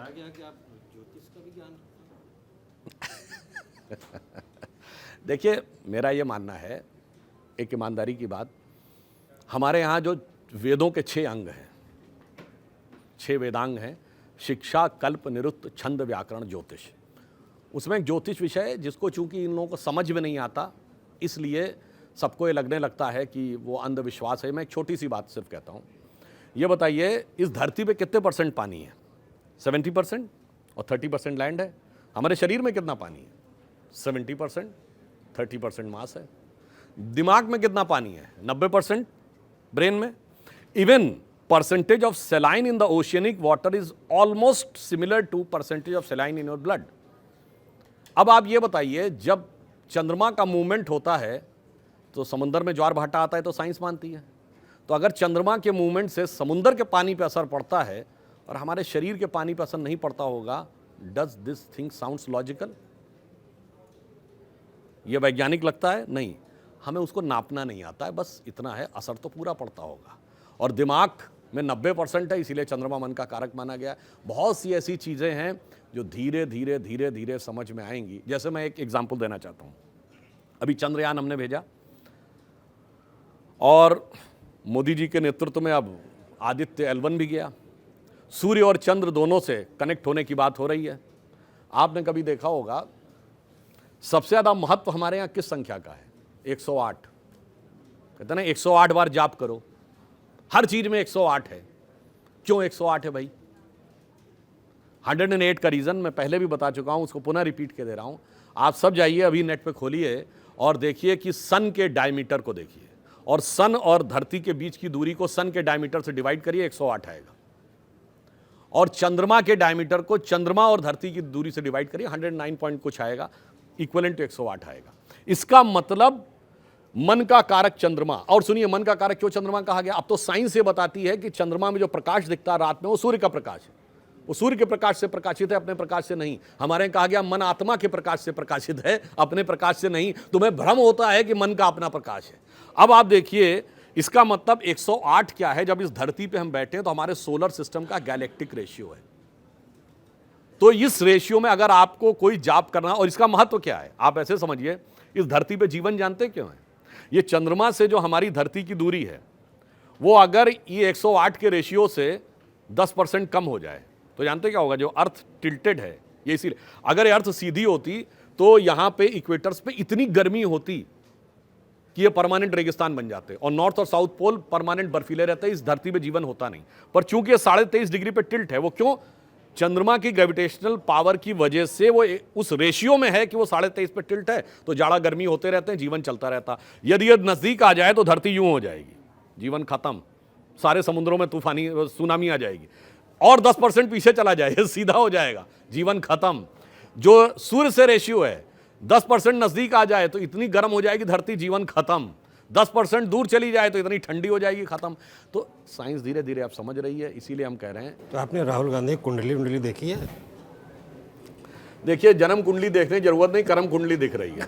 कहा गया कि आप ज्योतिष का भी ज्ञान रखते हैं। देखिए, मेरा ये मानना है, एक ईमानदारी की बात, हमारे यहाँ जो वेदों के 6 अंग हैं, 6 वेदांग हैं, शिक्षा, कल्प, निरुक्त, छंद, व्याकरण, ज्योतिष। उसमें एक ज्योतिष विषय है जिसको चूंकि इन लोगों को समझ में नहीं आता, इसलिए सबको ये लगने लगता है कि वो अंधविश्वास है। मैं एक छोटी सी बात सिर्फ कहता हूँ, ये बताइए इस धरती पे कितने % पानी है? 70% और 30% लैंड है। हमारे शरीर में कितना पानी है? 70%, 30% मास है। दिमाग में कितना पानी है? 90% ब्रेन में। Even percentage of saline in the oceanic water is almost similar to percentage of saline in your blood. अब आप ये बताइए, जब चंद्रमा का मूवमेंट होता है तो समुद्र में ज्वार भाटा आता है तो साइंस मानती है। तो अगर चंद्रमा के मूवमेंट से समुद्र के पानी पे असर पड़ता है और हमारे शरीर के पानी पे असर नहीं पड़ता होगा, does this thing sounds logical? ये वैज्ञानिक लगता है? नहीं। हमें उसको नापना नहीं आता है, बस इतना है, असर तो पूरा पड़ता होगा। और दिमाग में 90% है, इसीलिए चंद्रमा मन का कारक माना गया। बहुत सी ऐसी चीज़ें हैं जो धीरे धीरे धीरे धीरे समझ में आएंगी। जैसे मैं एक एग्जाम्पल देना चाहता हूँ। अभी चंद्रयान हमने भेजा और मोदी जी के नेतृत्व में अब आदित्य L1 भी गया। सूर्य और चंद्र दोनों से कनेक्ट होने की बात हो रही है। आपने कभी देखा होगा, सबसे ज़्यादा महत्व हमारे यहाँ किस संख्या का है? 108। कहते ना 108 बार जाप करो। हर चीज में 108 है। क्यों 108 है भाई? 108 का रीजन मैं पहले भी बता चुका हूं, उसको पुनः रिपीट के दे रहा हूं। आप सब जाइए, अभी नेट पे खोलिए और देखिए कि सन के डायमीटर को देखिए, और सन और धरती के बीच की दूरी को सन के डायमीटर से डिवाइड करिए, 108 आएगा। और चंद्रमा के डायमीटर को चंद्रमा और धरती की दूरी से डिवाइड करिए, 109 पॉइंट कुछ आएगा, इक्वलेंट टू 108 आएगा। इसका मतलब मन का कारक चंद्रमा। और सुनिए, मन का कारक क्यों चंद्रमा कहा गया? अब तो साइंस ये बताती है कि चंद्रमा में जो प्रकाश दिखता है रात में, वो सूर्य का प्रकाश है। वो सूर्य के प्रकाश से प्रकाशित है, अपने प्रकाश से नहीं। हमारे यहाँ कहा गया मन आत्मा के प्रकाश से प्रकाशित है, अपने प्रकाश से नहीं। तुम्हें भ्रम होता है कि मन का अपना प्रकाश है। अब आप देखिए, इसका मतलब 108 क्या है? जब इस धरती पे हम बैठे हैं तो हमारे सोलर सिस्टम का गैलेक्टिक रेशियो है। तो इस रेशियो में अगर आपको कोई जाप करना, और इसका महत्व क्या है आप ऐसे समझिए, इस धरती पे जीवन जानते क्यों है? ये चंद्रमा से जो हमारी धरती की दूरी है, वो अगर ये 108 के रेशियो से 10% कम हो जाए तो जानते क्या होगा? जो अर्थ टिल्टेड है, ये इसीलिए, अगर ये अर्थ सीधी होती तो यहां पे इक्वेटर्स पे इतनी गर्मी होती कि ये परमानेंट रेगिस्तान बन जाते, और नॉर्थ और साउथ पोल परमानेंट बर्फीले रहते, इस धरती पे जीवन होता नहीं। पर चूंकि ये 23.5 डिग्री पे टिल्ट है, वो क्यों? चंद्रमा की ग्रेविटेशनल पावर की वजह से वो उस रेशियो में है कि वो 23.5 पे टिल्ट है, तो जाड़ा गर्मी होते रहते हैं, जीवन चलता रहता। यदि ये नजदीक आ जाए तो धरती यूं हो जाएगी, जीवन खत्म, सारे समुद्रों में तूफानी सुनामी आ जाएगी। और 10% पीछे चला जाए, सीधा हो जाएगा, जीवन खत्म। जो सूर्य से रेशियो है, 10% नजदीक आ जाए तो इतनी गर्म हो जाएगी धरती, जीवन खत्म। 10% दूर चली जाए तो इतनी ठंडी हो जाएगी, खत्म। तो साइंस धीरे धीरे आप समझ रही है, इसीलिए हम कह रहे हैं। तो आपने राहुल गांधी की कुंडली देखी है? देखिए, जन्म कुंडली देखने की जरूरत नहीं, कर्म कुंडली दिख रही है।